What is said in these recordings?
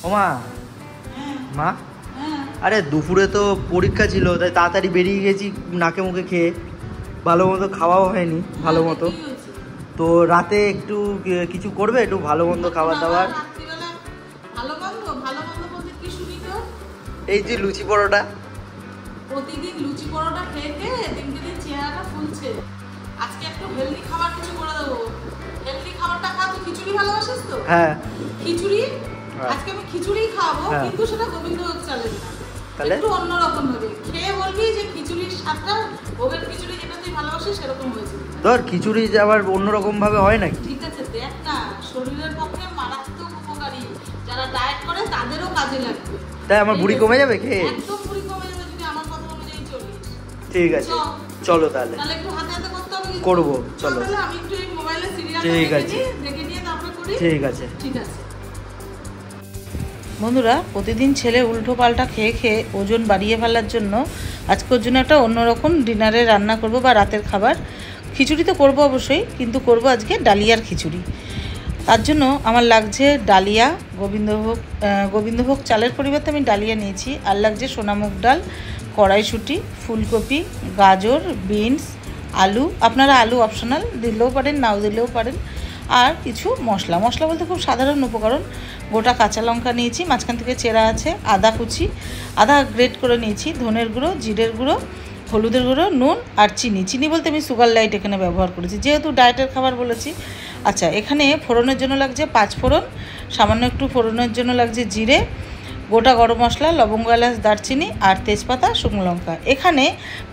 ওমা মা, আরে দুপুরে তো পরীক্ষা ছিল, তাই তাড়াতাড়ি বেরিয়ে গেছি নাকে মুখে খেয়ে, ভালো মতো খাওয়াও হয়নি ভালো মতো। তো রাতে একটু কিছু করবে, একটু ভালো মন্দ খাবার দাবার। এই যে লুচি পরোটা, প্রতিদিন লুচি পরোটা খেয়ে খেয়ে দিন দিন চেহারাটা ফুলছে। আজকে একটু হেলদি খাবার কিছু করে দেবো। হেলদি খাবারটা খা, তুই খিচুড়ি ভালোবাসিস তো? হ্যাঁ খিচুড়ি, আজকে আমি খিচুড়ি খাবো, কিন্তু সেটা গোবিন্দভোগ চালের না, একটু অন্যরকম ভাবে খেয়ে বলবি যে খিচুড়ির স্বাদটা ভোগের খিচুড়ি যেটা তুই ভালোবাসিস সেরকম হয়েছে। তোর খিচুড়ি আবার অন্যরকম ভাবে হয় নাকি? ঠিক আছে, দেখ না, শরীরের পক্ষে মারাত্মক উপকারী, যারা ডায়েট করে তাদেরও কাজে লাগবে। তাই আমার বুড়ি কমে যাবে খেয়ে? একদম বুড়ি কমে যাবে যদি আমার কথা অনুযায়ী চলিস। ঠিক আছে, চলো তাহলে একটু হাতে হাতে করতে হবে, করবো। চলো আমি একটু এই মোবাইলে সিরিয়াল দেখে নিয়ে তারপরে করি। ঠিক আছে ঠিক আছে। বন্ধুরা, প্রতিদিন ছেলে উল্টো পাল্টা খেয়ে খেয়ে ওজন বাড়িয়ে ফেলার জন্য আজকে ওর জন্য একটা অন্যরকম ডিনারে রান্না করব বা রাতের খাবার। খিচুড়ি তো করবো অবশ্যই, কিন্তু করব আজকে ডালিয়ার খিচুড়ি। তার জন্য আমার লাগছে ডালিয়া, গোবিন্দভোগ চালের পরিবর্তে আমি ডালিয়া নিয়েছি, আর লাগছে সোনামুগ ডাল, কড়াইশুঁটি, ফুলকপি, গাজর, বিনস, আলু। আপনারা আলু অপশনাল, দিলেও পারেন নাও দিলেও পারেন। আর কিছু মশলা বলতে খুব সাধারণ উপকরণ। গোটা কাঁচা লঙ্কা নিয়েছি, মাঝখান থেকে চেরা আছে, আদা কুচি, আদা গ্রেট করে নিয়েছি, ধনের গুঁড়ো, জিরের গুঁড়ো, হলুদের গুঁড়ো, নুন আর চিনি বলতে আমি সুগার লাইট এখানে ব্যবহার করেছি, যেহেতু ডায়েটের খাবার বলেছি। আচ্ছা, এখানে ফোড়নের জন্য লাগছে 5 ফোড়ন, সামান্য একটু ফোড়নের জন্য লাগছে জিরে, গোটা গরম মশলা, লবঙ্গ, এলাচ, দারচিনি আর তেজপাতা, শুকনো লঙ্কা। এখানে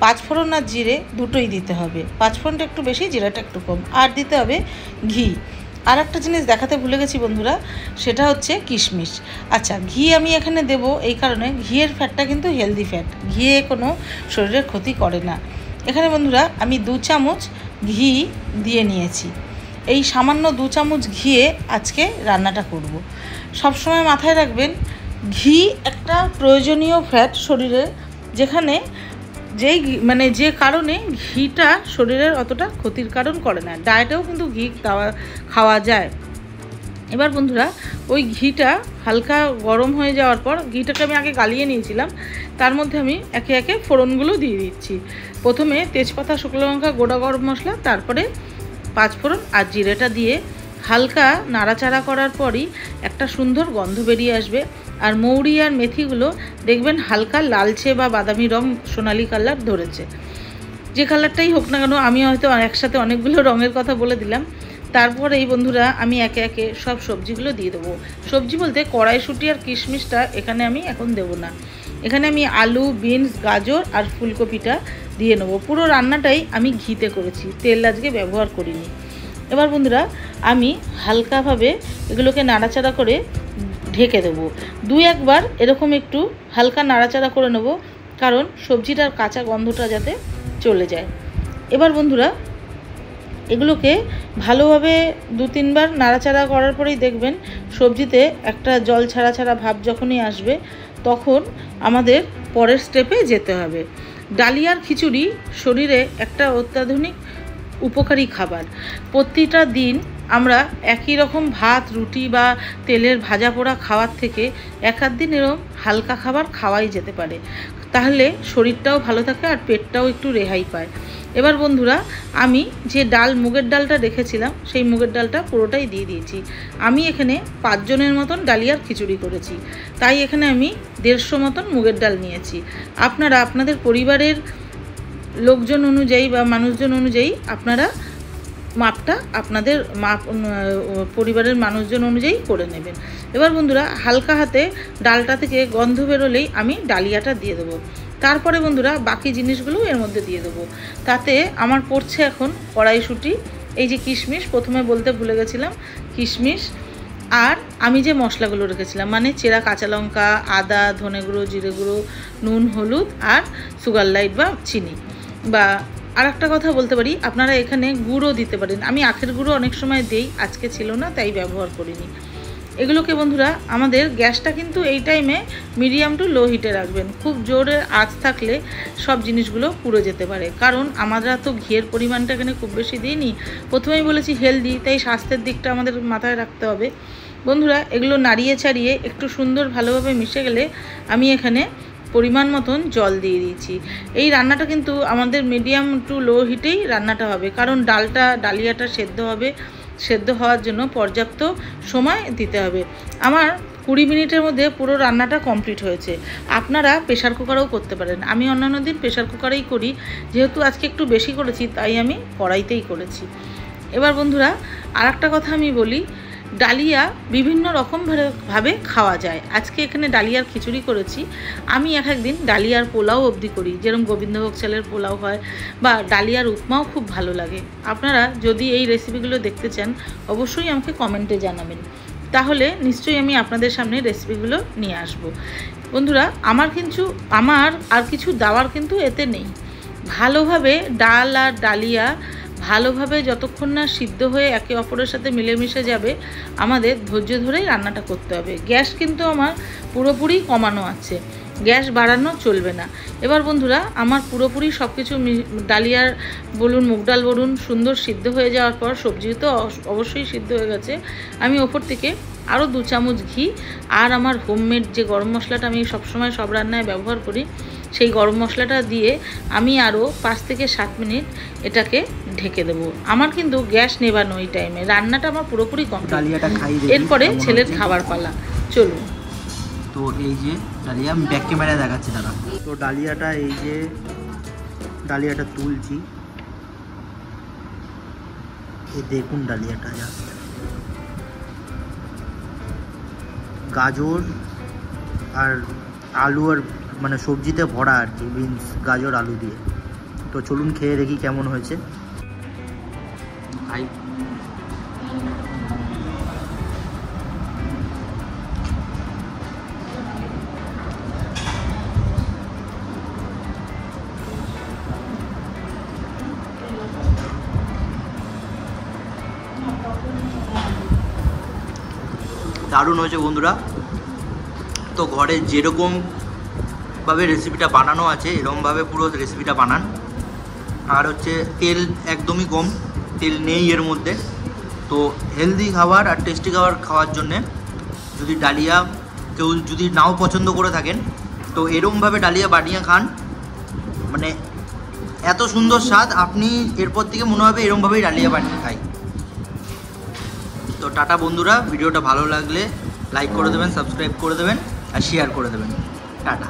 5 ফোড়ন আর জিরে দুটোই দিতে হবে, 5 ফোড়নটা একটু বেশি, জিরাটা একটু কম। আর দিতে হবে ঘি। আর একটা জিনিস দেখাতে ভুলে গেছি বন্ধুরা, সেটা হচ্ছে কিশমিশ। আচ্ছা, ঘি আমি এখানে দেব এই কারণে, ঘিয়ের ফ্যাটটা কিন্তু হেলদি ফ্যাট, ঘিয়ে কোনো শরীরের ক্ষতি করে না। এখানে বন্ধুরা আমি 2 চামচ ঘি দিয়ে নিয়েছি। এই সামান্য 2 চামচ ঘিয়ে আজকে রান্নাটা করব। সবসময় মাথায় রাখবেন, ঘি একটা প্রয়োজনীয় ফ্যাট শরীরে, যেখানে যে কারণে ঘিটা শরীরের অতটা ক্ষতির কারণ করে না। ডায়েটেও কিন্তু ঘি খাওয়া যায়। এবার বন্ধুরা, ওই ঘিটা হালকা গরম হয়ে যাওয়ার পর, ঘিটাকে আমি আগে গালিয়ে নিয়েছিলাম, তার মধ্যে আমি একে একে ফোড়নগুলো দিয়ে দিচ্ছি। প্রথমে তেজপাতা, শুকনো লঙ্কা, গোটা গরম মশলা, তারপরে 5 ফোড়ন আর জিরেটা দিয়ে হালকা নাড়াচাড়া করার পরই একটা সুন্দর গন্ধ বেরিয়ে আসবে। আর মৌরি আর মেথিগুলো দেখবেন হালকা লালচে বা বাদামি রং, সোনালি কালার ধরেছে। যে কালারটাই হোক না কেন, আমি হয়তো একসাথে অনেকগুলো রঙের কথা বলে দিলাম। তারপরে এই বন্ধুরা আমি একে একে সব সবজিগুলো দিয়ে দেবো। সবজি বলতে কড়াইশুঁটি আর কিশমিশটা এখানে আমি এখন দেবো না, এখানে আমি আলু, বিনস, গাজর আর ফুলকপিটা দিয়ে নেবো। পুরো রান্নাটাই আমি ঘিতে করেছি, তেল আজকে ব্যবহার করিনি। এবার বন্ধুরা আমি হালকাভাবে এগুলোকে নাড়াচাড়া করে ঢেকে দেবো। 2-1 বার এরকম একটু হালকা নাড়াচাড়া করে নেব, কারণ সবজিটার কাঁচা গন্ধটা যাতে চলে যায়। এবার বন্ধুরা এগুলোকে ভালোভাবে 2-3 বার নাড়াচাড়া করার পরেই দেখবেন সবজিতে একটা জল ছাড়া ভাব যখনই আসবে, তখন আমাদের পরের স্টেপে যেতে হবে। ডালিয়ার খিচুড়ি শরীরে একটা অত্যাধুনিক উপকারী খাবার। প্রতিটা দিন আমরা একই রকম ভাত, রুটি বা তেলের ভাজা পোড়া খাওয়ার থেকে 1-8 দিন এরকম হালকা খাবার খাওয়াই যেতে পারে, তাহলে শরীরটাও ভালো থাকে আর পেটটাও একটু রেহাই পায়। এবার বন্ধুরা আমি যে মুগের ডালটা রেখেছিলাম, সেই মুগের ডালটা পুরোটাই দিয়ে দিয়েছি। আমি এখানে 5 জনের মতন ডালিয়ার খিচুড়ি করেছি, তাই এখানে আমি 150 মতন মুগের ডাল নিয়েছি। আপনারা আপনাদের পরিবারের লোকজন অনুযায়ী বা মানুষজন অনুযায়ী আপনারা মাপটা আপনাদের পরিবারের মানুষজন অনুযায়ী করে নেবেন। এবার বন্ধুরা হালকা হাতে ডালটা থেকে গন্ধ বেরোলেই আমি ডালিয়াটা দিয়ে দেবো। তারপরে বন্ধুরা বাকি জিনিসগুলো এর মধ্যে দিয়ে দেবো। তাতে আমার পড়ছে এখন কড়াইশুঁটি, এই যে কিশমিশ প্রথমে বলতে ভুলে গেছিলাম, কিশমিশ, আর আমি যে মশলাগুলো রেখেছিলাম, মানে চেরা কাঁচা লঙ্কা, আদা, ধনে গুঁড়ো, জিরে গুঁড়ো, নুন, হলুদ আর সুগার লাইট বা চিনি। বা আর একটা কথা বলতে পারি, আপনারা এখানে গুঁড়ো দিতে পারেন। আমি আখের গুঁড়ো অনেক সময় দেই, আজকে ছিল না তাই ব্যবহার করিনি। এগুলোকে বন্ধুরা আমাদের গ্যাসটা কিন্তু এই টাইমে মিডিয়াম টু লো হিটে রাখবেন। খুব জোরে আঁচ থাকলে সব জিনিসগুলো পুড়ে যেতে পারে, কারণ আমরা তো ঘিয়ের পরিমাণটা এখানে খুব বেশি দিইনি। প্রথমেই বলেছি হেলদি, তাই স্বাস্থ্যের দিকটা আমাদের মাথায় রাখতে হবে। বন্ধুরা এগুলো নাড়িয়ে ছাড়িয়ে একটু সুন্দর ভালোভাবে মিশে গেলে আমি এখানে পরিমাণ মতন জল দিয়ে দিয়েছি। এই রান্নাটা কিন্তু আমাদের মিডিয়াম টু লো হিটেই রান্নাটা হবে, কারণ ডালিয়াটা সেদ্ধ হবে। সেদ্ধ হওয়ার জন্য পর্যাপ্ত সময় দিতে হবে। আমার 20 মিনিটের মধ্যে পুরো রান্নাটা কমপ্লিট হয়েছে। আপনারা প্রেশার কুকারেও করতে পারেন। আমি অন্যান্য দিন প্রেশার কুকারেই করি, যেহেতু আজকে একটু বেশি করেছি তাই আমি কড়াইতেই করেছি। এবার বন্ধুরা আর একটা কথা আমি বলি, ডালিয়া বিভিন্ন রকমভাবে খাওয়া যায়। আজকে এখানে ডালিয়ার খিচুড়ি করেছি। আমি এক একদিন ডালিয়ার পোলাও অবধি করি, যেরকম গোবিন্দভোগ চালের পোলাও হয়, বা ডালিয়ার উপমাও খুব ভালো লাগে। আপনারা যদি এই রেসিপিগুলো দেখতে চান অবশ্যই আমাকে কমেন্টে জানাবেন, তাহলে নিশ্চয়ই আমি আপনাদের সামনে রেসিপিগুলো নিয়ে আসব। বন্ধুরা আমার আর কিছু দেওয়ার কিন্তু এতে নেই। ভালোভাবে ডাল আর ডালিয়া ভালোভাবে যতক্ষণ না সিদ্ধ হয়ে একে অপরের সাথে মিলেমিশে যাবে, আমাদের ধৈর্য ধরেই রান্নাটা করতে হবে। গ্যাস কিন্তু আমার পুরোপুরি কমানো আছে, গ্যাস বাড়ানো চলবে না। এবার বন্ধুরা আমার পুরোপুরি সব কিছু ডালিয়ার বলুন, মুগ ডাল বলুন, সুন্দর সিদ্ধ হয়ে যাওয়ার পর, সবজি তো অবশ্যই সিদ্ধ হয়ে গেছে, আমি ওপর থেকে আরও 2 চামচ ঘি আর আমার হোমমেড যে গরম মশলাটা আমি সবসময় সব রান্নায় ব্যবহার করি, সেই গরম মশলাটা দিয়ে আমি আরও 5 থেকে 7 মিনিট এটাকে ঢেকে দেবো। আমার কিন্তু গ্যাস নেবানো এই টাইমে, রান্নাটা আমার পুরোপুরি কমপ্লিট। এরপরে ছেলের খাবার পালা, চলুন। তো এই যে ডালিয়া, আমি ব্যাক ক্যামেরায় দেখাচ্ছি দাদা। তো ডালিয়াটা এই যে ডালিয়াটা তুলছি, এই দেখুন ডালিয়াটা জাস্ট গাজর আর আলু আর মানে সবজিতে ভরা আর কি, বিনস, গাজর, আলু দিয়ে। তো চলুন খেয়ে দেখি কেমন হয়েছে। দারুণ হয়েছে বন্ধুরা। তো ঘরে যেরকমভাবে রেসিপিটা বানানো আছে এরকমভাবে পুরো রেসিপিটা বানান। আর হচ্ছে তেল একদমই কম, তেল নেই এর মধ্যে। তো হেলদি খাবার আর টেস্টি খাবার খাওয়ার জন্যে যদি ডালিয়া কেউ যদি নাও পছন্দ করে থাকেন, তো এরকমভাবে ডালিয়া বানিয়ে খান, মানে এত সুন্দর স্বাদ, আপনি এরপর থেকে মনে হবে এরকমভাবেই ডালিয়া বানিয়ে খাই। তো টাটা বন্ধুরা, ভিডিওটা ভালো লাগলে লাইক করে দেবেন, সাবস্ক্রাইব করে দেবেন আর শেয়ার করে দেবেন। টাটা।